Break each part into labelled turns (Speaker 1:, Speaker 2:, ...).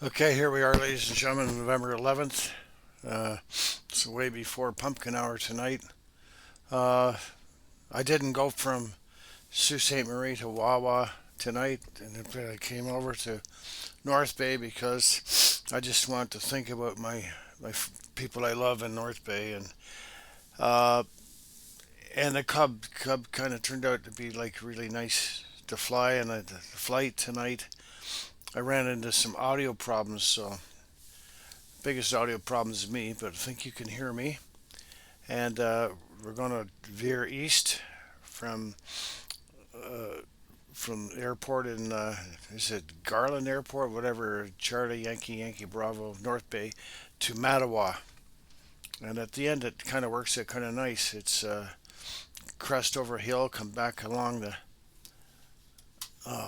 Speaker 1: Okay, here we are, ladies and gentlemen, November 11th. It's way before pumpkin hour tonight. Uh, I didn't go from Sault Ste. Marie to Wawa tonight, and I came over to North Bay because I just want to think about my people I love in North Bay, uh, and the Cub kind of turned out to be like really nice to fly, and the flight tonight I ran into some audio problems, so biggest audio problem is me, but I think you can hear me. And we're going to veer east from uh, the airport in is it Garland Airport, whatever, Charlie Yankee Bravo North Bay to Mattawa. And at the end, it kind of works out kind of nice. It's crest over hill, come back along the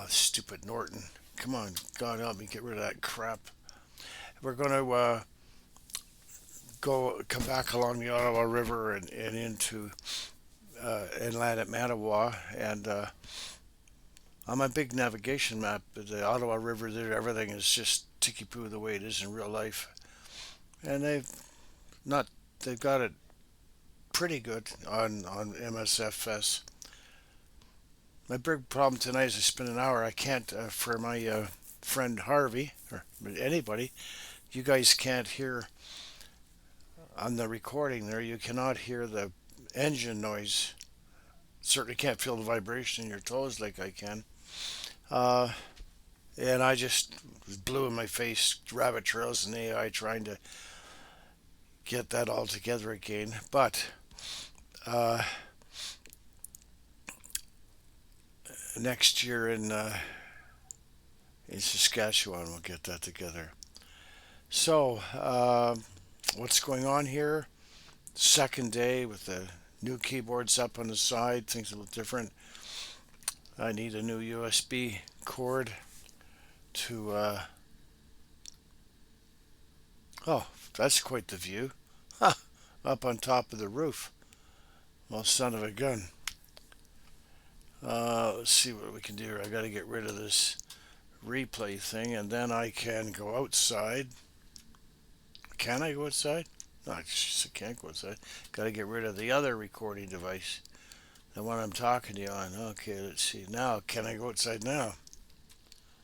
Speaker 1: stupid Norton. Come on, God help me get rid of that crap. We're going to come back along the Ottawa River and into and land at Mattawa. And on my big navigation map, the Ottawa River there, everything is just ticky poo the way it is in real life. And not they've got it pretty good on MSFS. My big problem tonight is I spent an hour. I can't for my friend Harvey or anybody. You guys can't hear on the recording there. You cannot hear the engine noise. Certainly can't feel the vibration in your toes like I can. Uh, and I just was blue in my face, rabbit trails and AI trying to get that all together again. But uh, next year in Saskatchewan, we'll get that together. So, what's going on here? Second day with the new keyboards up on the side, things a little different. I need a new USB cord to. Oh, that's quite the view. Ha! Up on top of the roof. Well, son of a gun. Let's see what we can do here. I got to get rid of this replay thing, and then I can go outside. Can I go outside? No, I just can't go outside. Got to get rid of the other recording device, the one I'm talking to you on. Okay, let's see. Now, can I go outside now?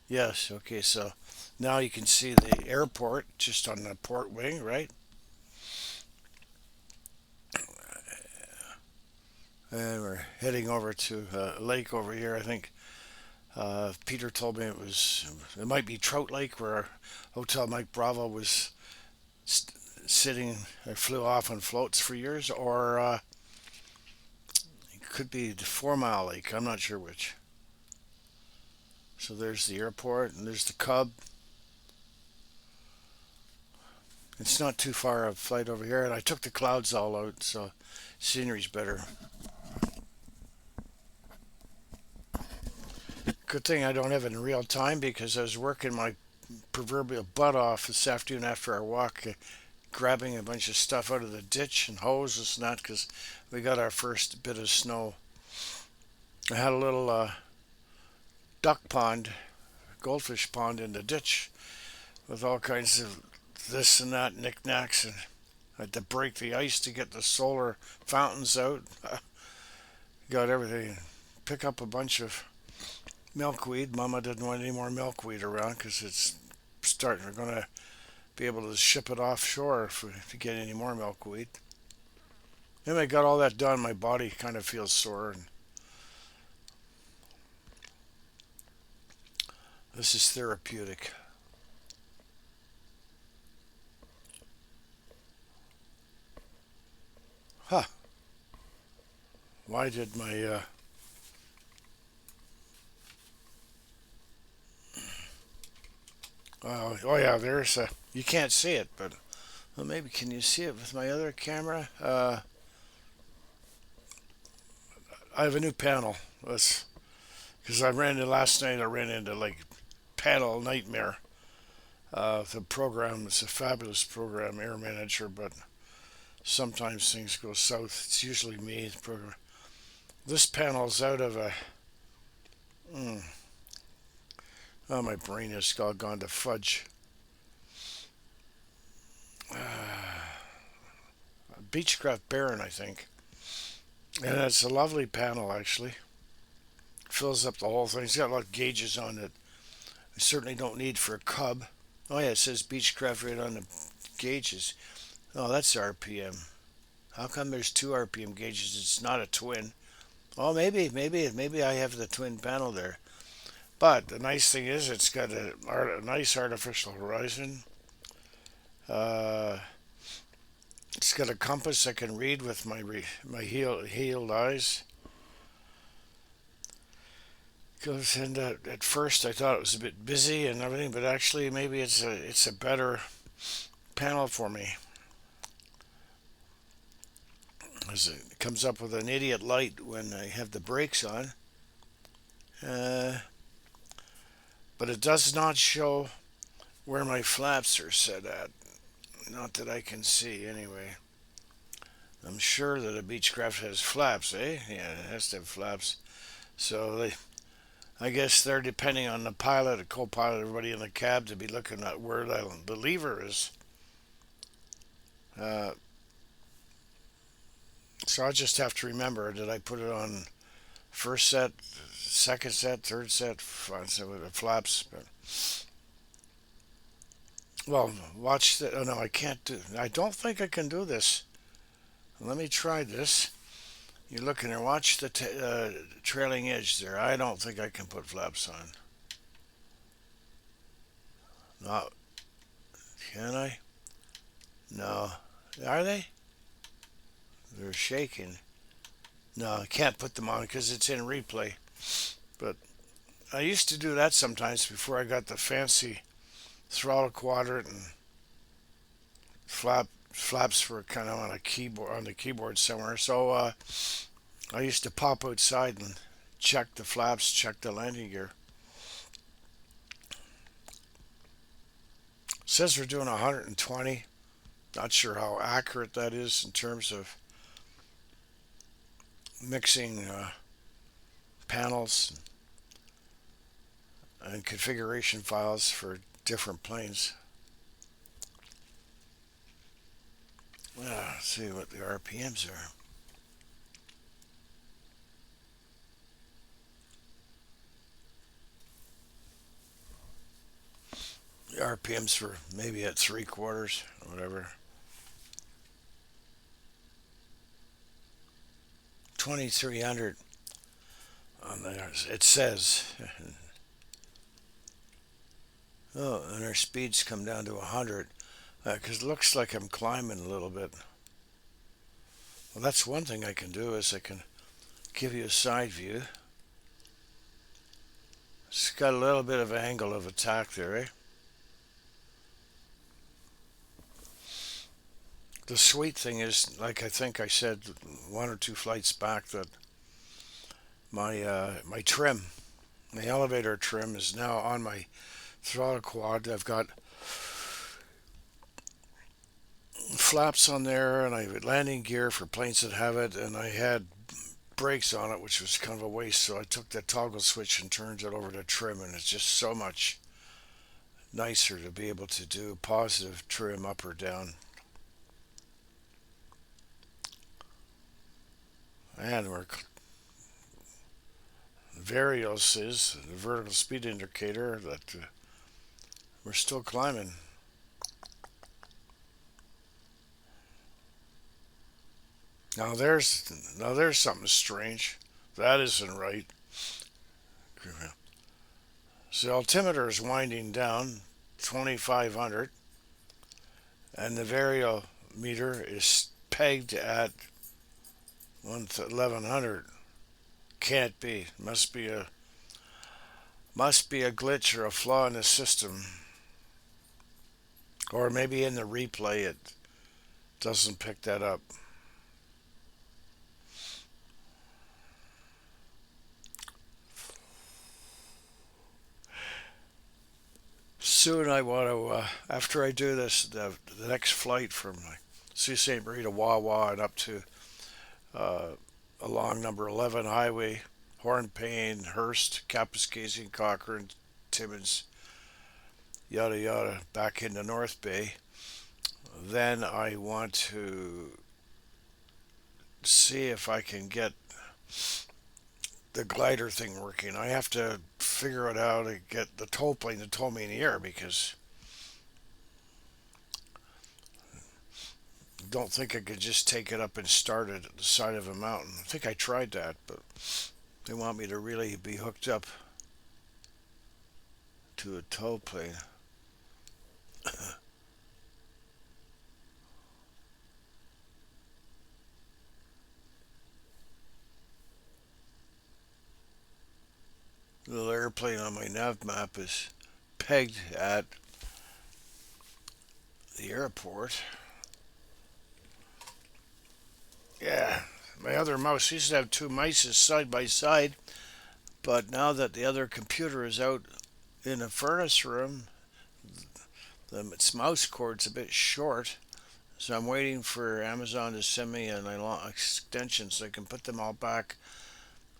Speaker 1: Yes. Okay, so now you can see the airport just on the port wing, right? And we're heading over to a lake over here. I think Peter told me it might be Trout Lake where Hotel Mike Bravo was st- sitting. I flew off on floats for years, or it could be the 4 Mile Lake. I'm not sure which. So there's the airport, and there's the Cub. It's not too far a flight over here, and I took the clouds all out, so scenery's better. Good thing I don't have it in real time because I was working my proverbial butt off this afternoon after our walk, grabbing a bunch of stuff out of the ditch and hoses and that because we got our first bit of snow. I had a little duck pond, goldfish pond in the ditch with all kinds of this and that knickknacks, and I had to break the ice to get the solar fountains out. Got everything. Pick up a bunch of milkweed. Mama didn't want any more milkweed around because it's starting. We're going to be able to ship it offshore if we get any more milkweed. Then I got all that done. My body kind of feels sore, and this is therapeutic. Huh. Why did my oh yeah, there's a. You can't see it, but well, maybe can you see it with my other camera? I have a new panel. That's because I ran into last night. I ran into like panel nightmare. The program is a fabulous program, Air Manager, but sometimes things go south. It's usually me. The program. This panel's out of a. Mm, oh, my brain has all gone to fudge. Beechcraft Baron, I think. And it's a lovely panel, actually. Fills up the whole thing. It's got a lot of gauges on it. I certainly don't need for a cub. Oh yeah, it says Beechcraft right on the gauges. Oh, that's RPM. How come there's two RPM gauges? It's not a twin. Oh, maybe I have the twin panel there. But the nice thing is, it's got a nice artificial horizon. Uh, it's got a compass I can read with my healed eyes. Goes into at first I thought it was a bit busy and everything, but actually maybe it's a better panel for me. As it comes up with an idiot light when I have the brakes on, uh, but it does not show where my flaps are set at. Not that I can see anyway. I'm sure that a Beechcraft has flaps, eh? Yeah, it has to have flaps. So I guess they're depending on the pilot, the co-pilot, everybody in the cab to be looking at where the lever is. Uh, so I just have to remember, did I put it on first set, second set, third set, so with the flaps? But, well, watch the. Oh no, I can't do. I don't think I can do this. Let me try this. You're looking there. Watch the trailing edge there. I don't think I can put flaps on. No, can I? No. Are they? They're shaking. No, I can't put them on because it's in replay. But I used to do that sometimes before I got the fancy throttle quadrant and flaps were kind of on a keyboard on the keyboard somewhere. So I used to pop outside and check the flaps, check the landing gear. It says we're doing 120. Not sure how accurate that is in terms of mixing panels and configuration files for different planes. Let's see what the RPMs are. The RPMs for maybe at 3/4 or whatever. 2300 on there. It says. Oh, and our speeds come down to 100 because it looks like I'm climbing a little bit. Well, that's one thing I can do is I can give you a side view. It's got a little bit of angle of attack there, eh? The sweet thing is, like I think I said one or two flights back, that my trim, my elevator trim, is now on my throttle quad. I've got flaps on there, and I have landing gear for planes that have it, and I had brakes on it, which was kind of a waste. So I took the toggle switch and turned it over to trim, and it's just so much nicer to be able to do positive trim up or down. And we're Varios is the vertical speed indicator that we're still climbing. Now there's something strange. That isn't right. So the altimeter is winding down 2500 and the variometer is pegged at 1100. Can't be. Must be a glitch or a flaw in the system. Or maybe in the replay it doesn't pick that up. Soon I want to, after I do this, the next flight from Sault Ste. Marie to Wawa and up to uh, along number 11 highway, Hornpayne, Hearst, Kapuskasing, Cochrane, Timmins, yada yada, back into North Bay. Then I want to see if I can get the glider thing working. I have to figure out how to get the tow plane to tow me in the air because I don't think I could just take it up and start it at the side of a mountain. I think I tried that, but they want me to really be hooked up to a tow plane. The little airplane on my nav map is pegged at the airport. Yeah, my other mouse used to have two mice side by side, but now that the other computer is out in the furnace room, its mouse cord's a bit short. So I'm waiting for Amazon to send me an extension so I can put them all back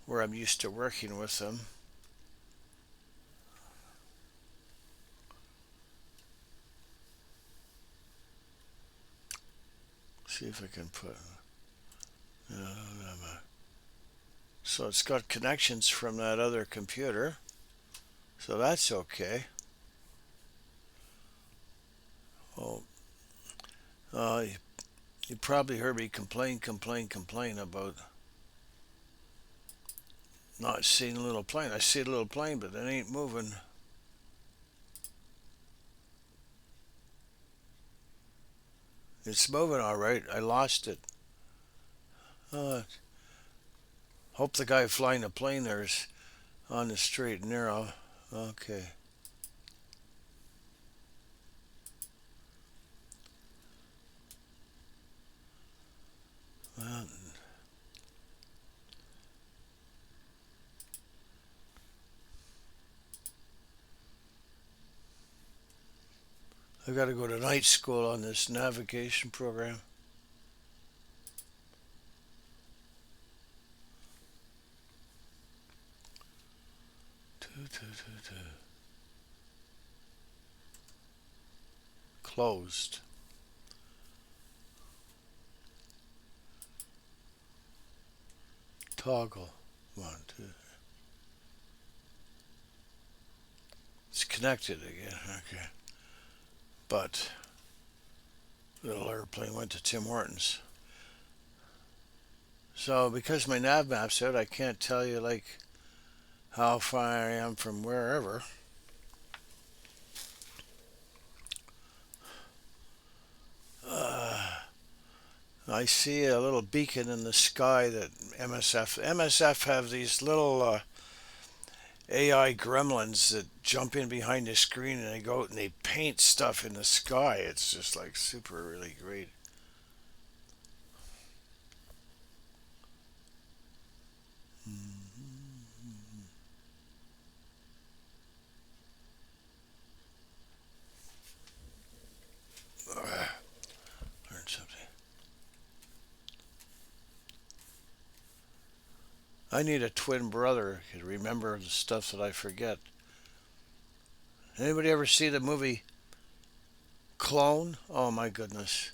Speaker 1: where I'm used to working with them. See if I can put. So it's got connections from that other computer, so that's okay. Oh, you probably heard me complain about not seeing a little plane. I see a little plane, but it ain't moving. It's moving all right. I lost it. Hope the guy flying the plane there is on the straight and narrow. Okay. Well, I've got to go to night school on this navigation program. Closed. Toggle. 1, 2. It's connected again. Okay. But the little airplane went to Tim Hortons. So because my nav map's out, I can't tell you like how far I am from wherever. I see a little beacon in the sky that MSF have these little AI gremlins that jump in behind the screen and they go out and they paint stuff in the sky. It's just like super really great. Learn something. I need a twin brother to remember the stuff that I forget. Anybody ever see the movie Clone? Oh my goodness.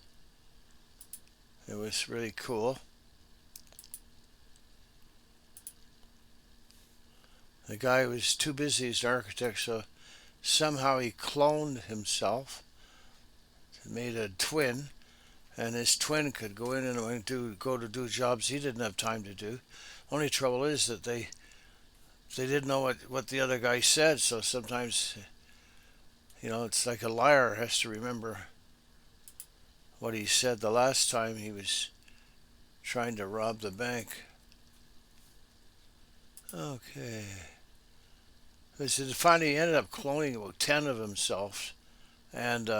Speaker 1: It was really cool. The guy was too busy as an architect, so somehow he cloned himself, made a twin, and his twin could go in and go to do jobs he didn't have time to do. Only trouble is that they didn't know what the other guy said, so sometimes it's like a liar has to remember what he said the last time he was trying to rob the bank. Okay. So finally he ended up cloning about 10 of himself, and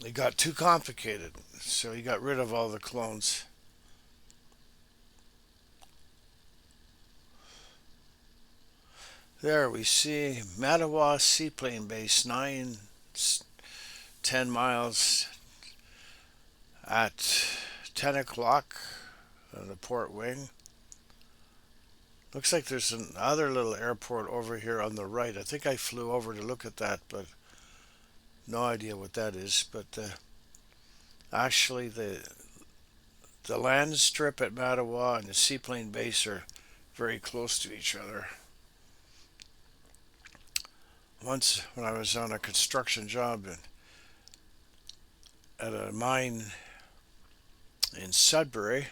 Speaker 1: it got too complicated, so he got rid of all the clones. There we see Mattawa Seaplane Base, 10 miles at 10 o'clock on the port wing. Looks like there's another little airport over here on the right. I think I flew over to look at that, but No idea what that is, but actually the land strip at Mattawa and the seaplane base are very close to each other. Once, when I was on a construction job at a mine in Sudbury,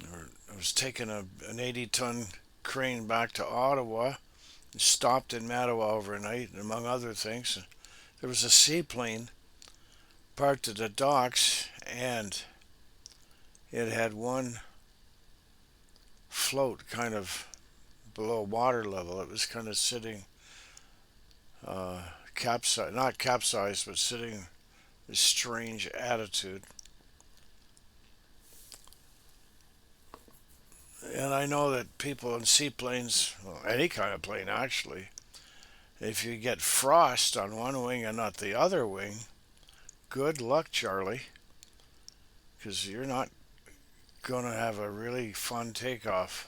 Speaker 1: I was taking an 80-ton crane back to Ottawa and stopped in Mattawa overnight, and among other things, there was a seaplane parked at the docks, and it had one float kind of below water level. It was kind of sitting capsized, not capsized, but sitting a strange attitude. And I know that people in seaplanes, well, any kind of plane actually, if you get frost on one wing and not the other wing, good luck, Charlie, because you're not going to have a really fun takeoff.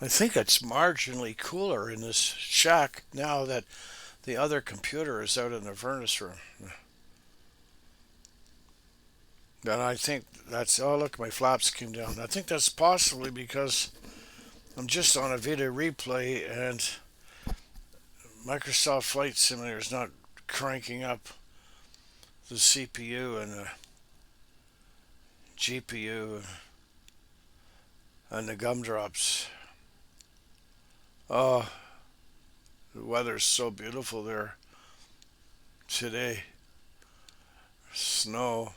Speaker 1: I think it's marginally cooler in this shack now that the other computer is out in the furnace room. And I think that's, oh, look, my flaps came down. I think that's possibly because I'm just on a video replay and Microsoft Flight Simulator is not cranking up the CPU and the GPU and the gumdrops. Oh, the weather's so beautiful there today. Snow.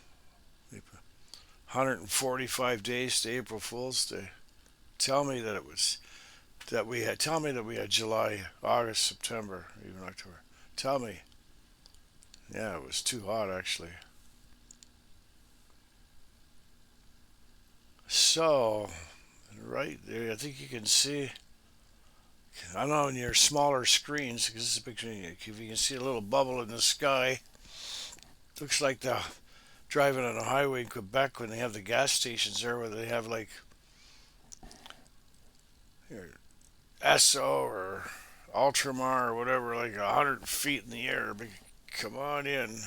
Speaker 1: 145 days to April Fool's Day. Tell me that it was that we had. Tell me that we had July, August, September, even October. Tell me. Yeah, it was too hot actually. So, right there, I think you can see. I don't know on your smaller screens because this is a picture. If you can see a little bubble in the sky, looks like the driving on a highway in Quebec when they have the gas stations there, where they have like your Esso or Ultramar or whatever, like 100 feet in the air. But come on in.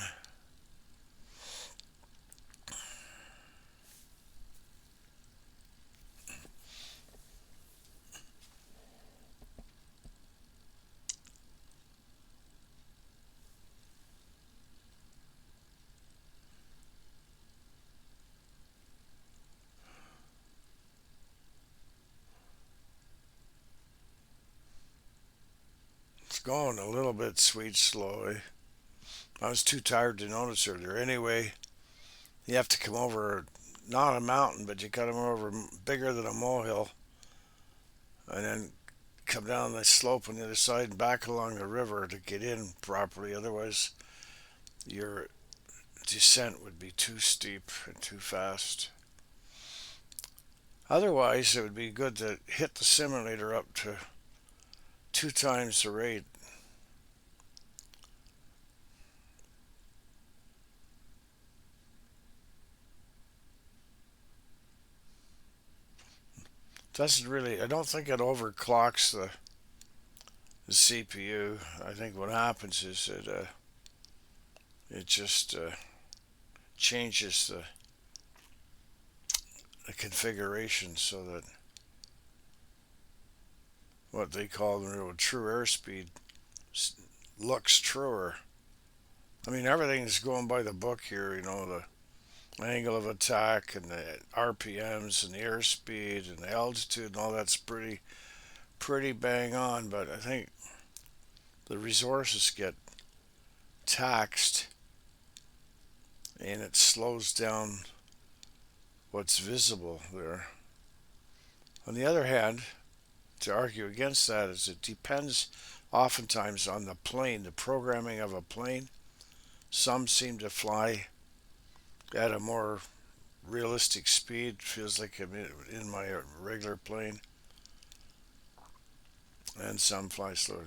Speaker 1: It's going a little bit sweet slowly. I was too tired to notice earlier. Anyway, you have to come over, not a mountain, but you got to come over bigger than a molehill, and then come down the slope on the other side and back along the river to get in properly. Otherwise, your descent would be too steep and too fast. Otherwise, it would be good to hit the simulator up to 2 times the rate. Doesn't really, I don't think it overclocks the CPU. I think what happens is it just changes the configuration so that what they call the true airspeed looks truer. I mean, everything's going by the book here. You know, the angle of attack and the RPMs and the airspeed and the altitude and all that's pretty bang on. But I think the resources get taxed and it slows down what's visible there. On the other hand, to argue against that is it depends oftentimes on the plane, the programming of a plane. Some seem to fly at a more realistic speed, feels like I'm in my regular plane, and some fly slower.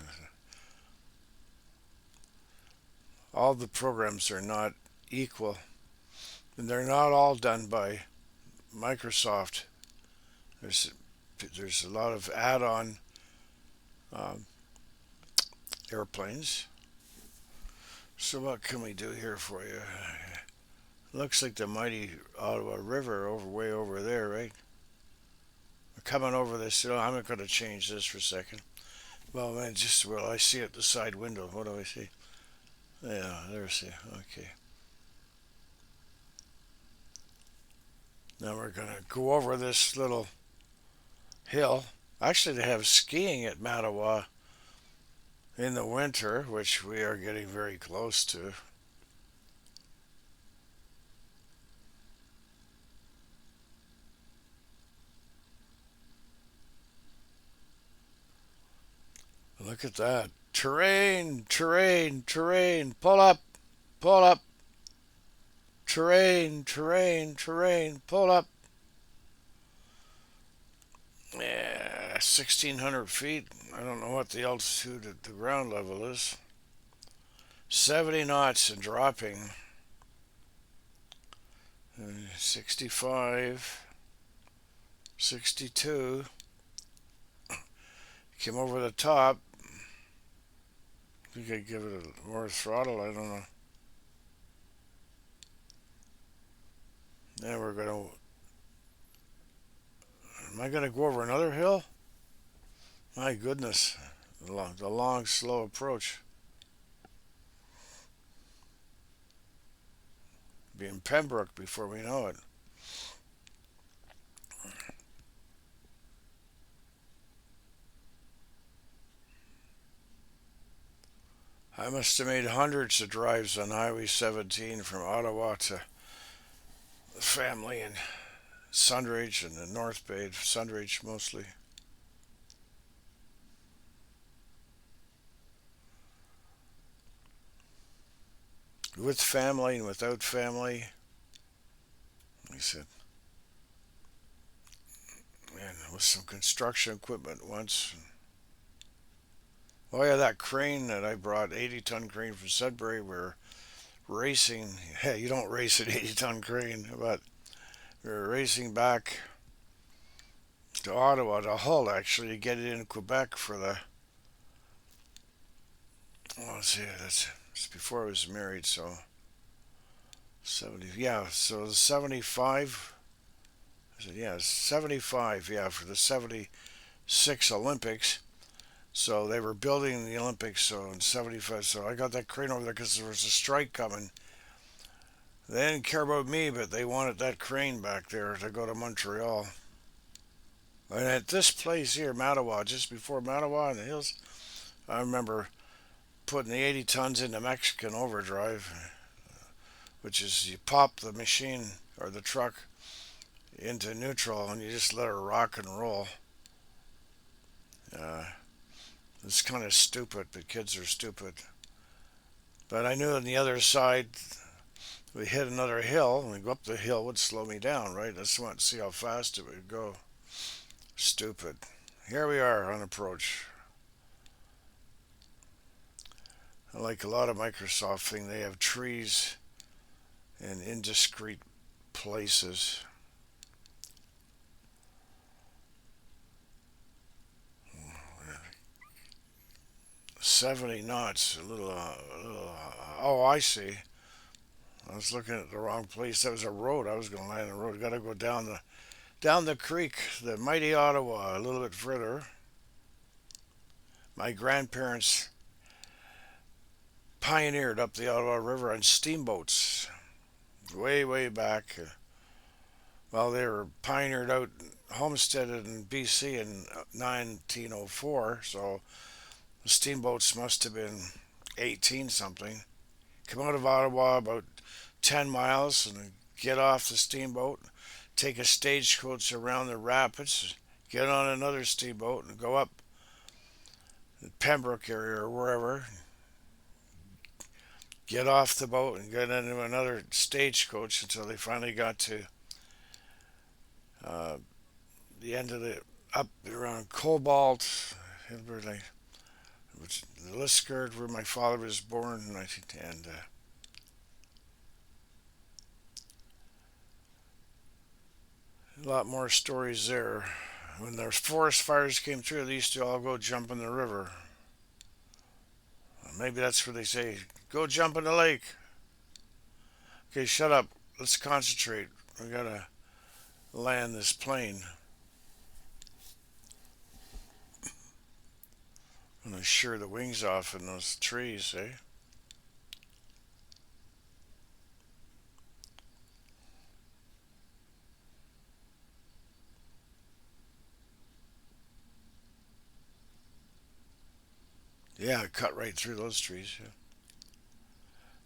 Speaker 1: All the programs are not equal, and they're not all done by Microsoft. There's there's a lot of add-on um, airplanes. So what can we do here for you? Looks like the mighty Ottawa River way over there, right? We're coming over this. You know, I'm not going to change this for a second. Well, man, I see it the side window. What do I see? Yeah, there's the okay. Now we're going to go over this little hill. Actually, they have skiing at Mattawa in the winter, which we are getting very close to. Look at that. Terrain, terrain, terrain. Pull up, pull up. Terrain, terrain, terrain. Pull up. Yeah, 1,600 feet. I don't know what the altitude at the ground level is. 70 knots and dropping. 65, 62. Came over the top. I think I'd give it more throttle. I don't know. Then we're going to. Am I going to go over another hill? My goodness. The long, slow approach. Be in Pembroke before we know it. I must have made hundreds of drives on Highway 17 from Ottawa to the family in Sundridge and the North Bay, Sundridge mostly. With family and without family. He said, man, with some construction equipment once. Oh yeah, that crane that I brought, 80-ton crane from Sudbury, we're racing. Hey, you don't race an 80-ton crane, but we're racing back to Ottawa, to Hull actually, to get it in Quebec for the. Oh, let's see, it's before I was married, so 70. Yeah, so 75. I said, yeah, 75. Yeah, for the 76 Olympics. So they were building the Olympics, so in 75. So I got that crane over there because there was a strike coming. They didn't care about me, but they wanted that crane back there to go to Montreal. And at this place here, Mattawa, just before Mattawa in the hills, I remember putting the 80 tons into Mexican overdrive, which is you pop the machine or the truck into neutral and you just let her rock and roll. Uh, it's kind of stupid, but kids are stupid. But I knew on the other side, we hit another hill, and we go up the hill would slow me down, right? I just wanted to see how fast it would go. Stupid. Here we are on approach. Like a lot of Microsoft thing, they have trees in indiscreet places. 70 knots, oh, I see. I was looking at the wrong place. That was a road. I was going to land on the road. Got to go down the creek, the mighty Ottawa, a little bit further. My grandparents pioneered up the Ottawa River on steamboats way, way back. Well, they were pioneered out, homesteaded in BC in 1904, so the steamboats must have been 18 something. Come out of Ottawa about 10 miles and get off the steamboat, take a stagecoach around the rapids, get on another steamboat and go up the Pembroke area or wherever, get off the boat and get into another stagecoach until they finally got to uh, the end of the up around Cobalt, which the Liskeard, where my father was born, and a lot more stories there. When the forest fires came through, they used to all go jump in the river. Maybe that's where they say, "Go jump in the lake." Okay, shut up. Let's concentrate. We gotta land this plane. I'm gonna shear the wings off in those trees, eh? Yeah, cut right through those trees. Yeah.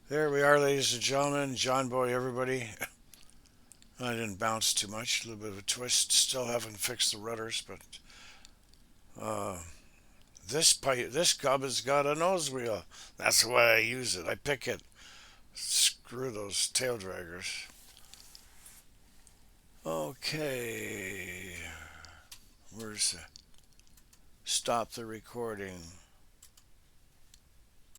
Speaker 1: There we are, ladies and gentlemen. John Boy, everybody. I didn't bounce too much. A little bit of a twist. Still haven't fixed the rudders, but uh, this cub has got a nose wheel. That's why I use it. I pick it. Screw those tail draggers. Okay. Where's the stop the recording?